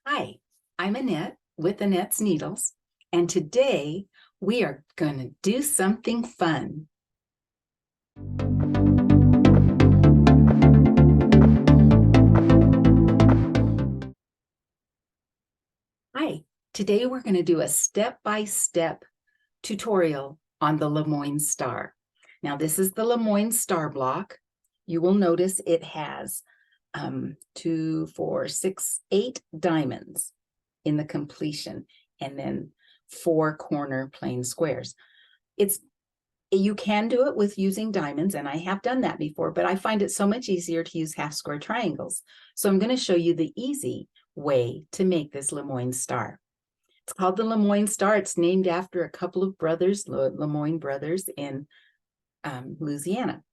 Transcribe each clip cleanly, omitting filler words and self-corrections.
Hi, I'm Annette with Annette's Needles, and today we are going to do something fun. Hi, today we're going to do a step-by-step tutorial on the LeMoyne star. Now, this is the LeMoyne star block. You will notice it has 2, 4, 6, 8 diamonds in the completion, and then 4 corner plain squares. You can do it with using diamonds, and I have done that before, but I find it so much easier to use half square triangles. So I'm going to show you the easy way to make this LeMoyne star. It's called the LeMoyne star. It's named after a couple of brothers, LeMoyne brothers in Louisiana.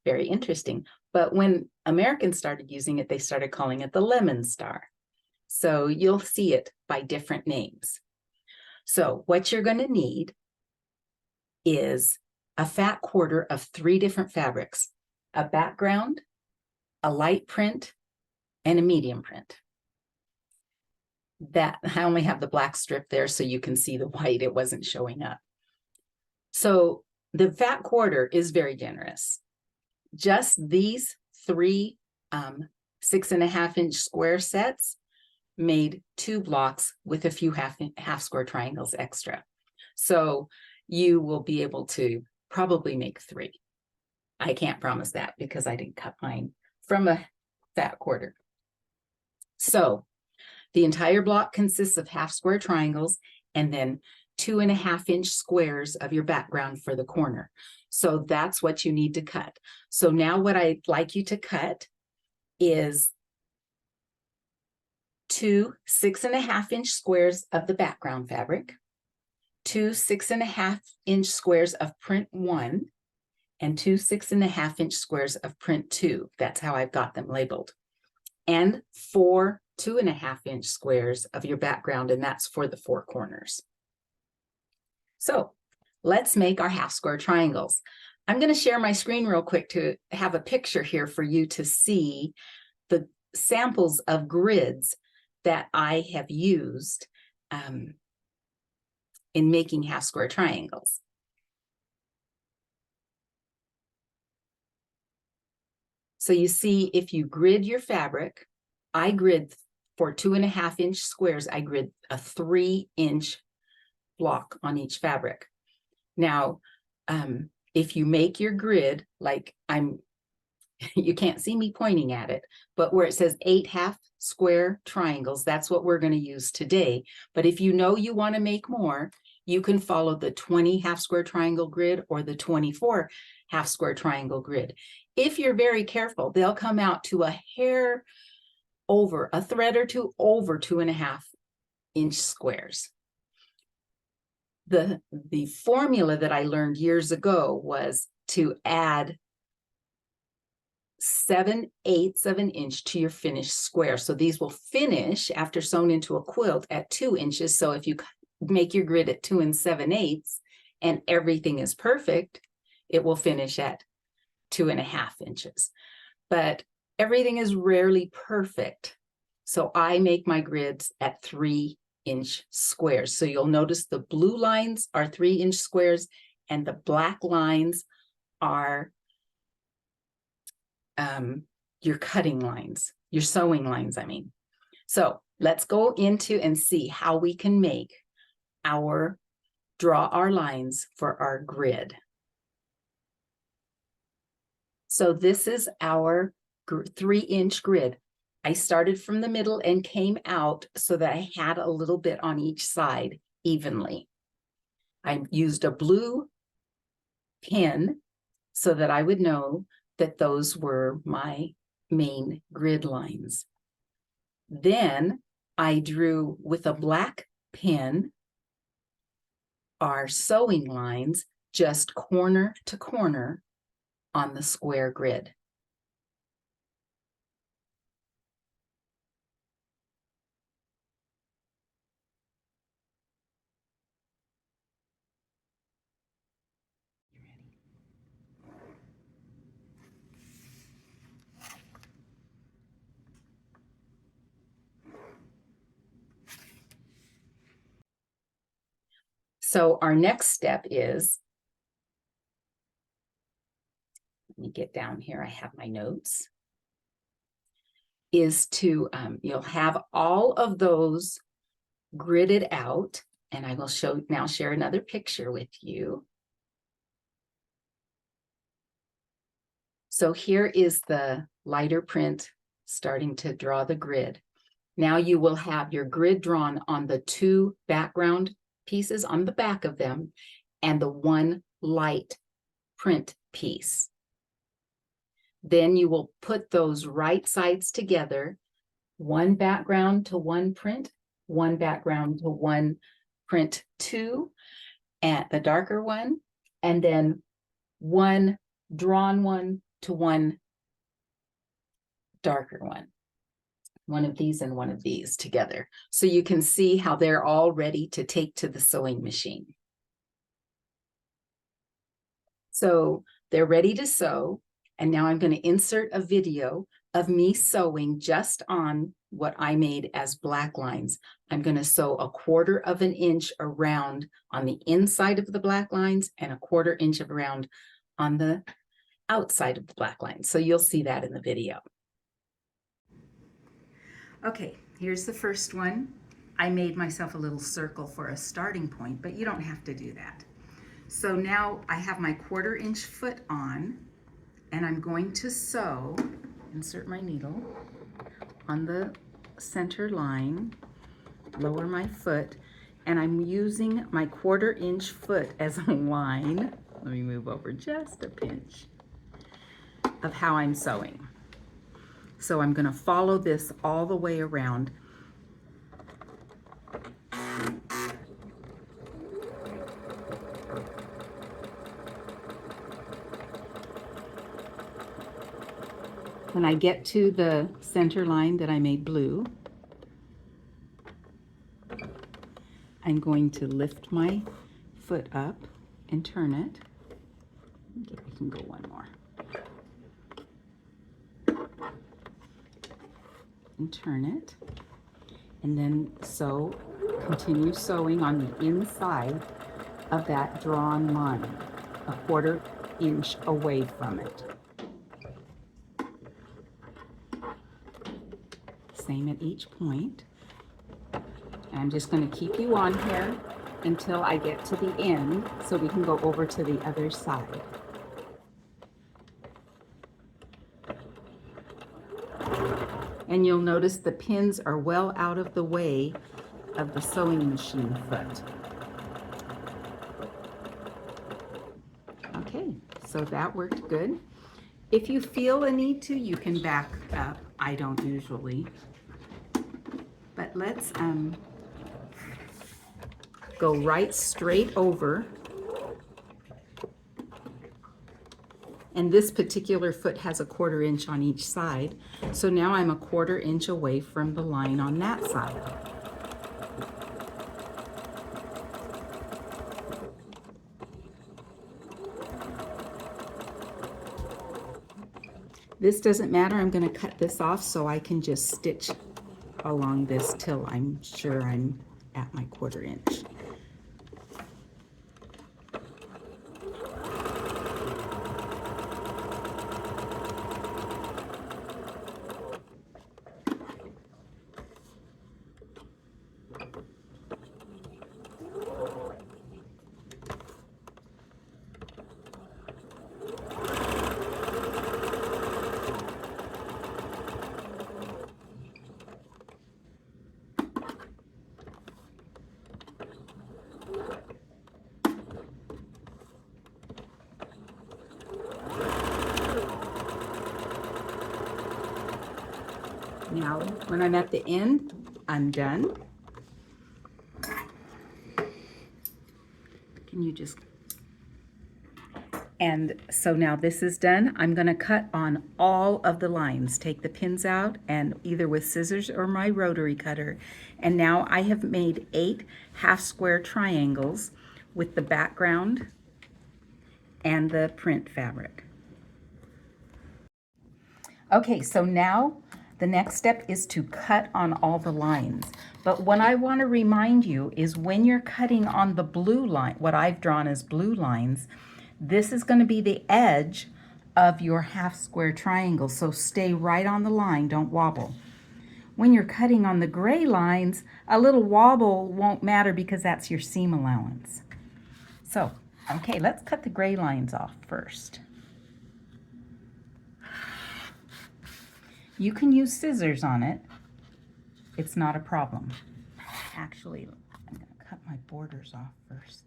Very interesting. But when Americans started using it, they started calling it the lemon star. So you'll see it by different names. So what you're going to need is a fat quarter of 3 different fabrics: a background, a light print, and a medium print. That I only have the black strip there so you can see the white. It wasn't showing up. So the fat quarter is very generous. Just these 3 6.5-inch square sets made 2 blocks with a few half square triangles extra. So you will be able to probably make 3. I can't promise that because I didn't cut mine from a fat quarter. So the entire block consists of half square triangles and then 2.5-inch squares of your background for the corner. So that's what you need to cut. So now what I'd like you to cut is 2 6.5-inch squares of the background fabric, 2 6.5-inch squares of print 1, and 2 6.5-inch squares of print 2. That's how I've got them labeled. And 4 2.5-inch squares of your background, and that's for the 4 corners. So let's make our half square triangles. I'm going to share my screen real quick to have a picture here for you to see the samples of grids that I have used in making half square triangles. So you see, if you grid your fabric, I grid for 2.5-inch squares, I grid a 3-inch block on each fabric. Now, if you make your grid, like you can't see me pointing at it, but where it says 8 half square triangles, that's what we're going to use today. But if you know you want to make more, you can follow the 20 half square triangle grid or the 24 half square triangle grid. If you're very careful, they'll come out to a hair over, a thread or two over 2.5-inch squares. The formula that I learned years ago was to add 7/8 of an inch to your finished square. So these will finish after sewn into a quilt at 2 inches. So if you make your grid at 2 7/8 and everything is perfect, it will finish at 2.5 inches. But everything is rarely perfect. So I make my grids at 3-inch squares. So you'll notice the blue lines are 3-inch squares and the black lines are your cutting lines, your sewing lines, I mean. So let's go into and see how we can draw our lines for our grid. So this is our 3-inch grid. I started from the middle and came out so that I had a little bit on each side evenly. I used a blue pin so that I would know that those were my main grid lines. Then I drew with a black pin our sewing lines just corner to corner on the square grid. So our next step is, let me get down here, I have my notes, is to, you'll have all of those gridded out, and I will share another picture with you. So here is the lighter print starting to draw the grid. Now you will have your grid drawn on the two background pieces on the back of them and the one light print piece. Then you will put those right sides together, one background to one print, one background to one print two, and the darker one, and then one drawn one to one darker one of these and one of these together. So you can see how they're all ready to take to the sewing machine. So they're ready to sew. And now I'm going to insert a video of me sewing just on what I made as black lines. I'm going to sew 1/4 of an inch around on the inside of the black lines and 1/4 inch around on the outside of the black lines. So you'll see that in the video. Okay, here's the first one. I made myself a little circle for a starting point, but you don't have to do that. So now I have my 1/4 inch foot on, and I'm going to sew, insert my needle on the center line, lower my foot, and I'm using my 1/4 inch foot as a line. Let me move over just a pinch of how I'm sewing. So I'm going to follow this all the way around. When I get to the center line that I made blue, I'm going to lift my foot up and turn it. Okay, we can go one more. And turn it, and then continue sewing on the inside of that drawn line, 1/4 inch away from it. Same at each point. And I'm just going to keep you on here until I get to the end so we can go over to the other side. And you'll notice the pins are well out of the way of the sewing machine foot. Okay, so that worked good. If you feel a need to, you can back up. I don't usually. But let's go right straight over. And this particular foot has 1/4 inch on each side. So now I'm 1/4 inch away from the line on that side. This doesn't matter. I'm going to cut this off so I can just stitch along this till I'm sure I'm at my 1/4 inch. Now, when I'm at the end, I'm done. Can you just... And so now this is done. I'm going to cut on all of the lines. Take the pins out, and either with scissors or my rotary cutter. And now I have made 8 half-square triangles with the background and the print fabric. Okay, so now The next step is to cut on all the lines. But what I want to remind you is when you're cutting on the blue line, what I've drawn as blue lines, this is going to be the edge of your half square triangle. So stay right on the line, don't wobble. When you're cutting on the gray lines, a little wobble won't matter because that's your seam allowance. So, okay, let's cut the gray lines off first. You can use scissors on it. It's not a problem. Actually, I'm going to cut my borders off first.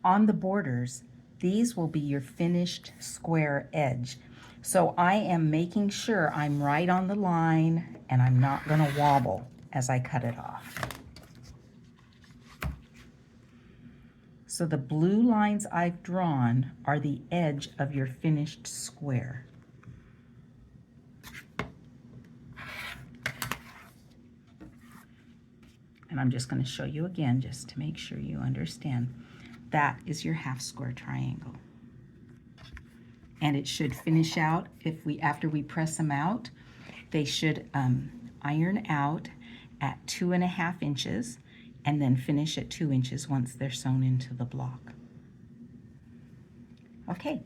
On the borders, these will be your finished square edge. So I am making sure I'm right on the line and I'm not going to wobble as I cut it off. So the blue lines I've drawn are the edge of your finished square. And I'm just going to show you again just to make sure you understand. That is your half square triangle. And it should finish out, after we press them out, they should iron out at 2.5 inches and then finish at 2 inches once they're sewn into the block. Okay.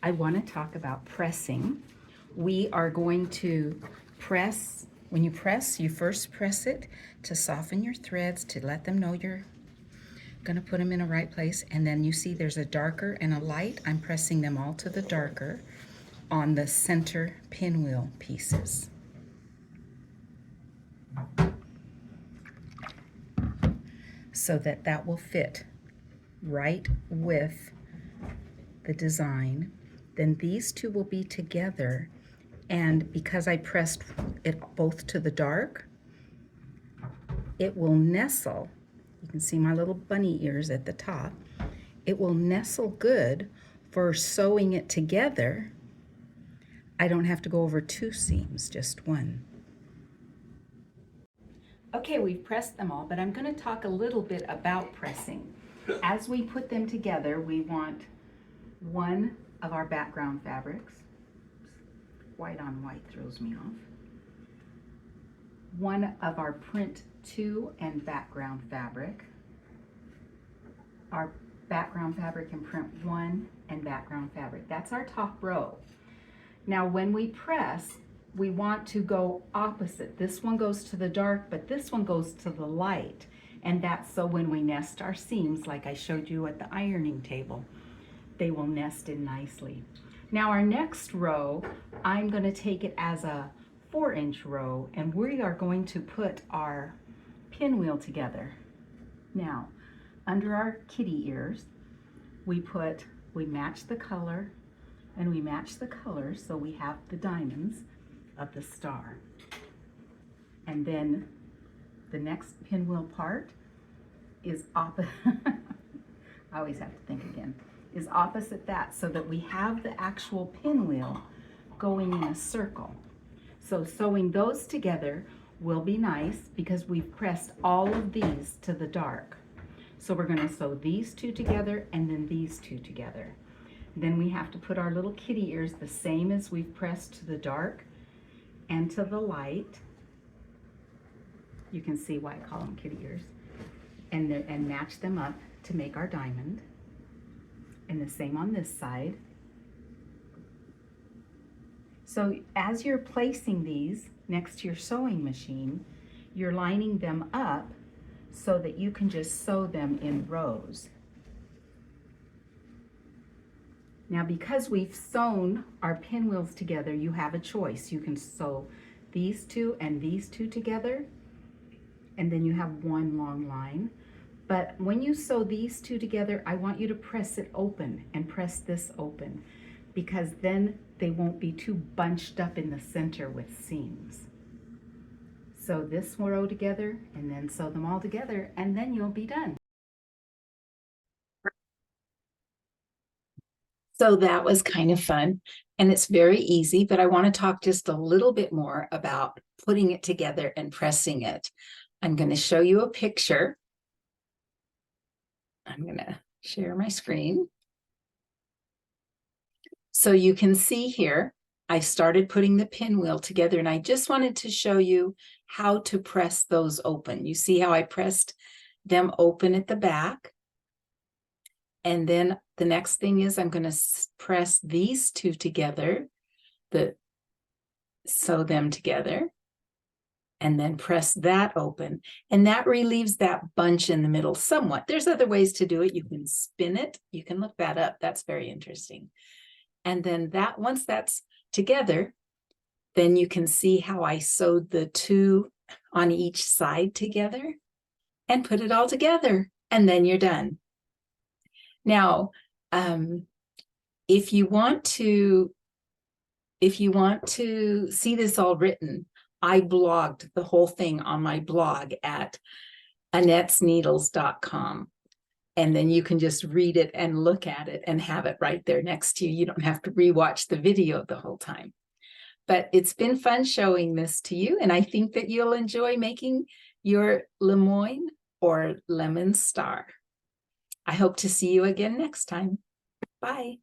I want to talk about pressing. We are going to press. When you press, you first press it to soften your threads, to let them know you're going to put them in a right place. And then you see there's a darker and a light. I'm pressing them all to the darker on the center pinwheel pieces. So that will fit right with the design. Then these two will be together, and because I pressed it both to the dark, it will nestle. You can see my little bunny ears at the top. It will nestle good for sewing it together. I don't have to go over 2 seams, just 1. Okay, we've pressed them all, but I'm going to talk a little bit about pressing. As we put them together, we want one of our background fabrics. White on white throws me off. One of our print 2 and background fabric. Our background fabric and print 1 and background fabric. That's our top row. Now when we press, we want to go opposite. This one goes to the dark, but this one goes to the light. And that's so when we nest our seams, like I showed you at the ironing table, they will nest in nicely. Now our next row, I'm going to take it as a 4-inch row, and we are going to put our pinwheel together. Now, under our kitty ears, we match the color, and we match the colors, so we have the diamonds of the star. And then the next pinwheel part is opposite. I always have to think again. Is opposite that, so that we have the actual pinwheel going in a circle. So sewing those together will be nice because we've pressed all of these to the dark. So we're going to sew these 2 together and then these 2 together. Then we have to put our little kitty ears the same as we've pressed to the dark and to the light. You can see why I call them kitty ears. And match them up to make our diamond. And the same on this side. So as you're placing these next to your sewing machine, you're lining them up so that you can just sew them in rows. Now because we've sewn our pinwheels together, you have a choice. You can sew these 2 and these 2 together, and then you have one long line. But when you sew these 2 together, I want you to press it open and press this open, because then they won't be too bunched up in the center with seams. Sew this row together and then sew them all together, and then you'll be done. So that was kind of fun, and it's very easy, but I want to talk just a little bit more about putting it together and pressing it. I'm going to show you a picture. I'm going to share my screen. So you can see here, I started putting the pinwheel together, and I just wanted to show you how to press those open. You see how I pressed them open at the back? And then the next thing is I'm going to press these two together, sew them together, and then press that open. And that relieves that bunch in the middle somewhat. There's other ways to do it. You can spin it. You can look that up. That's very interesting. And then once that's together, then you can see how I sewed the two on each side together and put it all together. And then you're done. Now, if you want to see this all written, I blogged the whole thing on my blog at annettesneedles.com. And then you can just read it and look at it and have it right there next to you. You don't have to rewatch the video the whole time. But it's been fun showing this to you, and I think that you'll enjoy making your LeMoyne or lemon star. I hope to see you again next time. Bye.